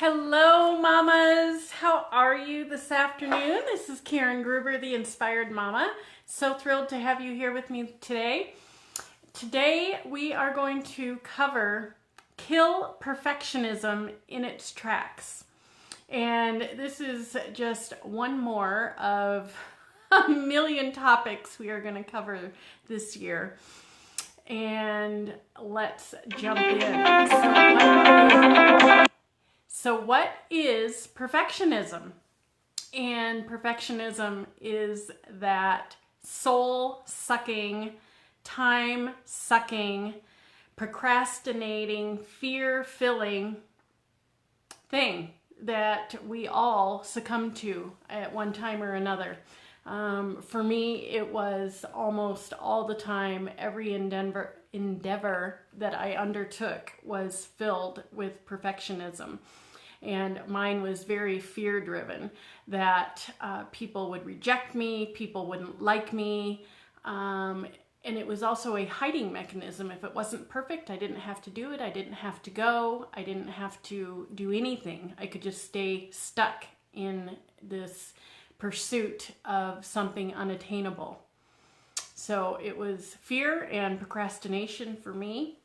Hello, mamas. How are you this afternoon? This is Karen Gruber, the Inspired Mama. So thrilled to have you here with me today. Today, we are going to kill perfectionism in its tracks. And this is just one more of a million topics we are going to cover this year. And let's jump in. So what is perfectionism? And perfectionism is that soul-sucking, time-sucking, procrastinating, fear-filling thing that we all succumb to at one time or another. For me, it was almost all the time. Every endeavor that I undertook was filled with perfectionism. And mine was very fear-driven, that people would reject me, people wouldn't like me, and it was also a hiding mechanism. If it wasn't perfect, I didn't have to do it, I didn't have to go, I didn't have to do anything. I could just stay stuck in this pursuit of something unattainable. So it was fear and procrastination for me,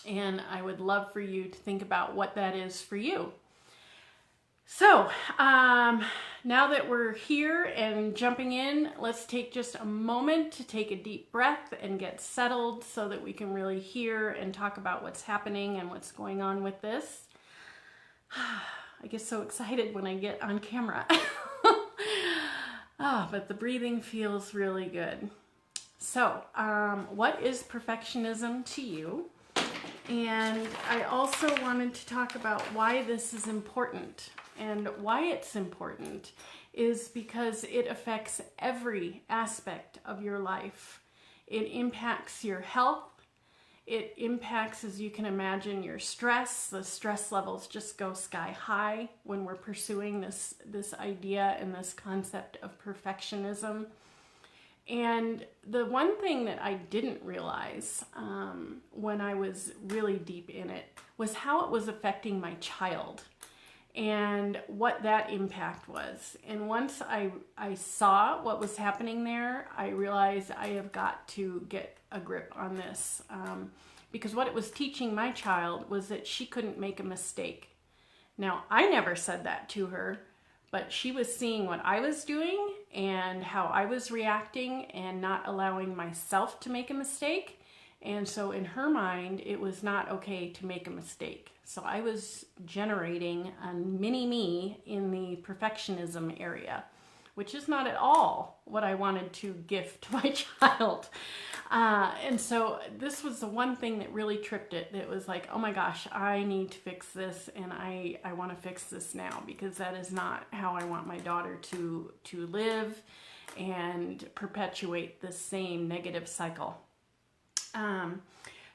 and I would love for you to think about what that is for you. So now that we're here and jumping in, let's take just a moment to take a deep breath and get settled so that we can really hear and talk about what's happening and what's going on with this. I get so excited when I get on camera. But the breathing feels really good. So what is perfectionism to you? And I also wanted to talk about why this is important. And why it's important is because it affects every aspect of your life. It impacts your health. It impacts, as you can imagine, your stress. The stress levels just go sky high when we're pursuing this idea and this concept of perfectionism. And the one thing that I didn't realize when I was really deep in it was how it was affecting my child and what that impact was. And once I saw what was happening there, I realized I have got to get a grip on this. Because what it was teaching my child was that she couldn't make a mistake. Now, I never said that to her, but she was seeing what I was doing and how I was reacting and not allowing myself to make a mistake. And so in her mind, it was not okay to make a mistake. So I was generating a mini me in the perfectionism area, which is not at all what I wanted to gift to my child. And so this was the one thing that really tripped it. It was like, oh my gosh, I need to fix this, and I want to fix this now, because that is not how I want my daughter to live and perpetuate the same negative cycle.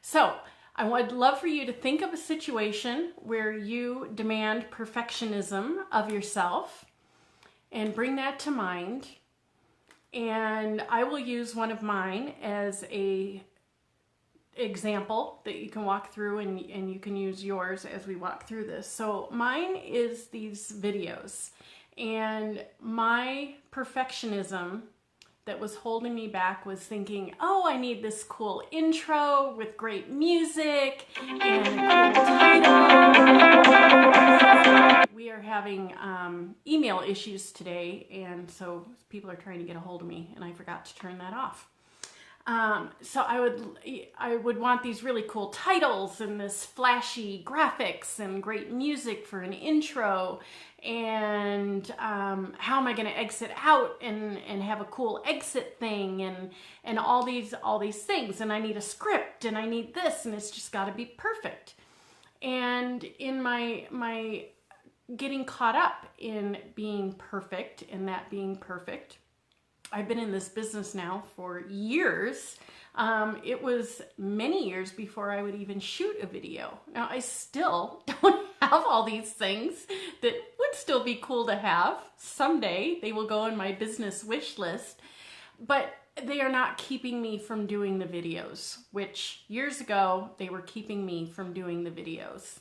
So I would love for you to think of a situation where you demand perfectionism of yourself and bring that to mind. And I will use one of mine as a example that you can walk through, and you can use yours as we walk through this. So mine is these videos, and my perfectionism that was holding me back was thinking, oh, I need this cool intro with great music and a cool title. We are having email issues today, and so people are trying to get a hold of me, and I forgot to turn that off. So I would want these really cool titles and this flashy graphics and great music for an intro, and how am I going to exit out and have a cool exit thing, and all these things, and I need a script, and I need this, and it's just got to be perfect. And in my getting caught up in being perfect and that being perfect, I've been in this business now for years. It was many years before I would even shoot a video. Now, I still don't have all these things that would still be cool to have. Someday they will go on my business wish list, but they are not keeping me from doing the videos, which years ago they were keeping me from doing the videos.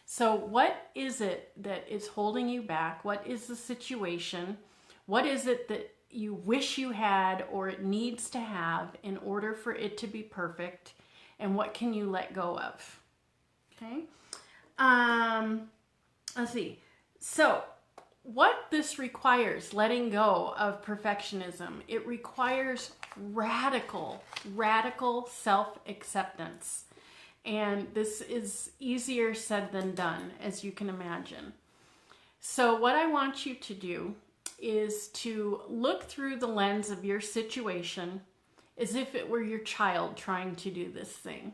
So what is it that is holding you back? What is the situation? What is it that you wish you had or it needs to have in order for it to be perfect? And what can you let go of? Okay. Let's see. So what this requires, letting go of perfectionism, it requires radical self-acceptance. And this is easier said than done, as you can imagine. So what I want you to do is to look through the lens of your situation as if it were your child trying to do this thing.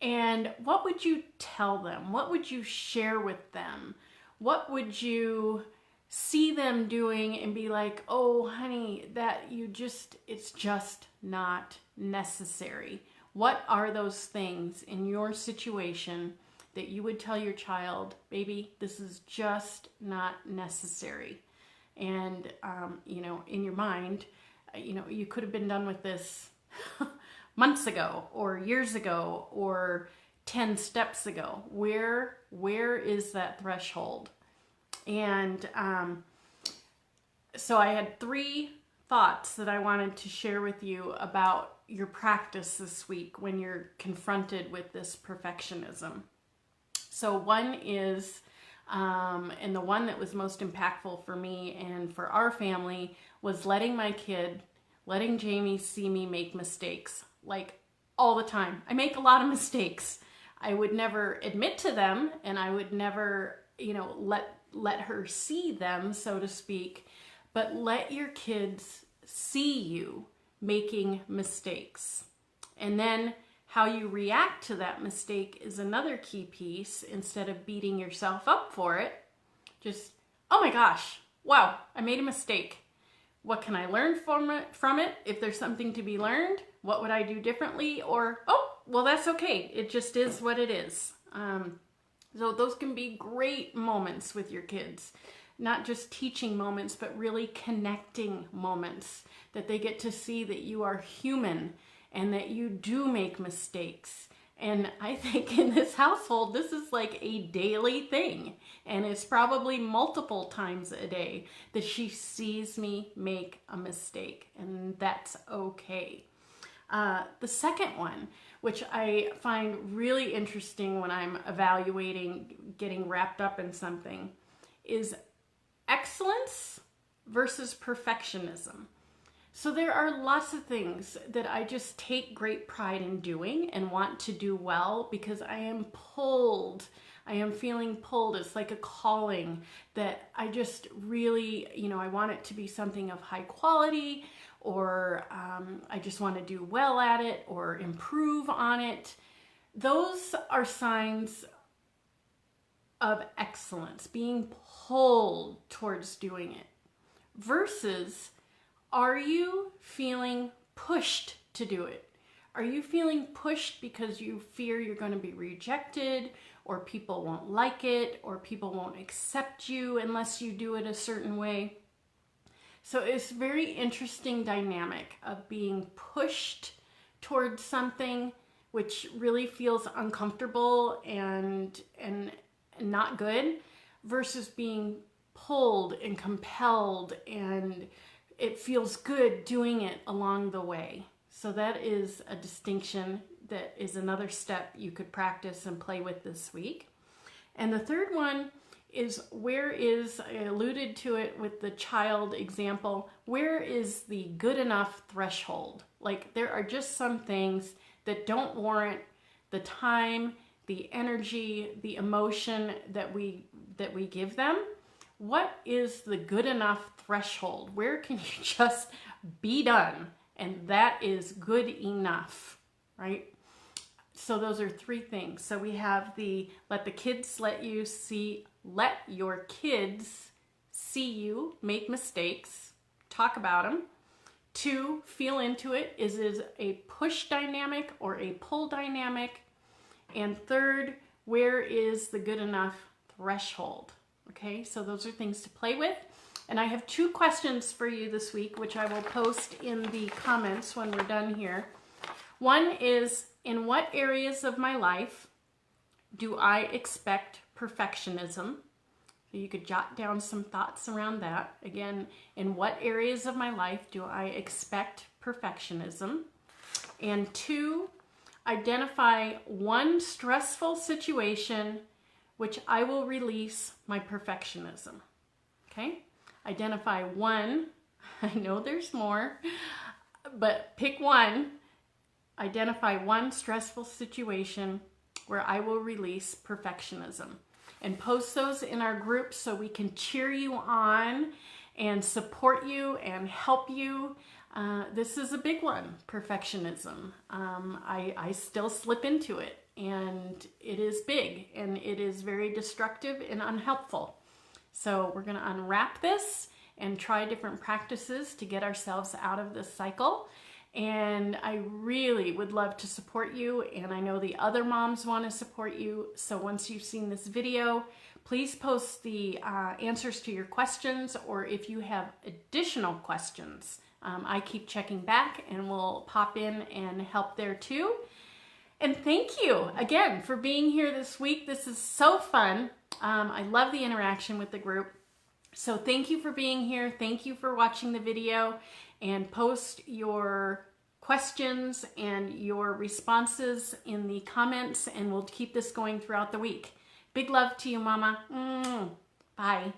And what would you tell them? What would you share with them? What would you see them doing and be like, oh, honey, it's just not necessary? What are those things in your situation that you would tell your child, baby, this is just not necessary? And, in your mind, you could have been done with this months ago or years ago or 10 steps ago. Where is that threshold? And so I had 3 thoughts that I wanted to share with you about your practice this week when you're confronted with this perfectionism. So one is, and the one that was most impactful for me and for our family, was letting Jamie see me make mistakes, like all the time. I make a lot of mistakes. I would never admit to them, and I would never, let her see them, so to speak. But let your kids see you making mistakes. And then how you react to that mistake is another key piece. Instead of beating yourself up for it, just, oh my gosh, wow, I made a mistake. What can I learn from it? If there's something to be learned, what would I do differently? Or, oh, well, that's okay. It just is what it is. So those can be great moments with your kids. Not just teaching moments, but really connecting moments that they get to see that you are human and that you do make mistakes. And I think in this household, this is like a daily thing. And it's probably multiple times a day that she sees me make a mistake. And that's okay. The second one, which I find really interesting when I'm evaluating getting wrapped up in something, is excellence versus perfectionism. So there are lots of things that I just take great pride in doing and want to do well because I am feeling pulled. It's like a calling that I just really, I want it to be something of high quality, or I just want to do well at it or improve on it. Those are signs of excellence, being pulled towards doing it. Versus, are you feeling pushed to do it? Are you feeling pushed because you fear you're going to be rejected, or people won't like it, or people won't accept you unless you do it a certain way? So it's a very interesting dynamic of being pushed towards something which really feels uncomfortable and not good, versus being pulled and compelled and it feels good doing it along the way. So that is a distinction that is another step you could practice and play with this week. And the third one is, I alluded to it with the child example, where is the good enough threshold? Like, there are just some things that don't warrant the time, the energy, the emotion that we give them. What is the good enough threshold? Where can you just be done? And that is good enough, right? So those are 3 things. So we have let your kids see you make mistakes, talk about them. 2, feel into it. Is it a push dynamic or a pull dynamic? And 3rd, where is the good enough threshold? Okay, so those are things to play with. And I have 2 questions for you this week, which I will post in the comments when we're done here. One is, in what areas of my life do I expect perfectionism? So you could jot down some thoughts around that. Again, in what areas of my life do I expect perfectionism? And 2, identify one stressful situation which I will release my perfectionism. Okay? Identify one. I know there's more, but pick one. Identify one stressful situation where I will release perfectionism. And post those in our group so we can cheer you on and support you and help you. This is a big one, perfectionism. I still slip into it, and it is big, and it is very destructive and unhelpful. So we're going to unwrap this and try different practices to get ourselves out of this cycle. And I really would love to support you, and I know the other moms want to support you. So once you've seen this video, please post the answers to your questions, or if you have additional questions, I keep checking back and we'll pop in and help there too. And thank you again for being here this week. This is so fun. I love the interaction with the group. So thank you for being here. Thank you for watching the video, and post your questions and your responses in the comments, and we'll keep this going throughout the week. Big love to you, Mama. Bye.